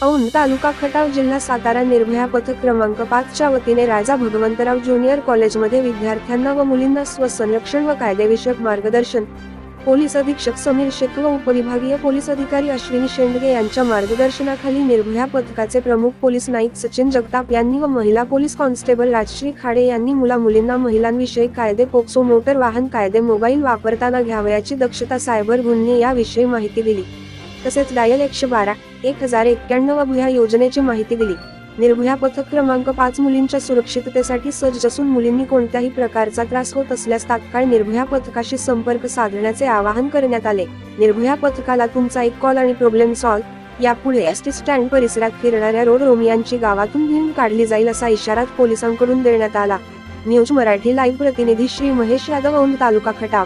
औंध तालुका खटाव जिल्हा सातारा निर्भया पथक क्रमांक 5 च्या वतीने राजा भगवंतराव ज्युनियर कॉलेजमध्ये विद्यार्थ्यांना व मुलींना स्वसंरक्षण व कायदेविषयक मार्गदर्शन. पोलीस अधीक्षक समीर शेख व उपविभागीय पोलीस अधिकारी अश्विनी शेंडगे यांच्या मार्गदर्शनाखाली निर्भया पथकाचे प्रमुख पोलीस नाईक सचिन जगताप यांनी व महिला पोलीस कॉन्स्टेबल राजश्री खाडे यांनी मुला-मुलींना महिलांविषयी कायदे, पोक्सो, मोटर वाहन कायदे, मोबाईल वापरताना घ्यावयाची दक्षता, सायबर गुन्हे याविषयी माहिती दिली. तसेच डायल 112 1091 व भुया योजनेची माहिती दिली. निर्भया पथक क्रमांक 5 मुलींच्या सुरक्षिततेसाठी सज्ज असून मुलींनी कोणत्याही प्रकारचा त्रास होत असल्यास तात्काळ निर्भया पथकाशी संपर्क साधण्याचे आवाहन करण्यात आले. निर्भया पथकाला तुमचा एक कॉल आणि प्रॉब्लेम सॉल्व्ह. यापुढे एसटी स्टँड परिसरात फिरणाऱ्या रोड रोमियांची गावातून धूम काढली जाईल असा इशारा पोलिसांकडून देण्यात आला. न्यूज मराठी लाईव्ह प्रतिनिधी श्री महेश यादव, औंध तालुका खटाव.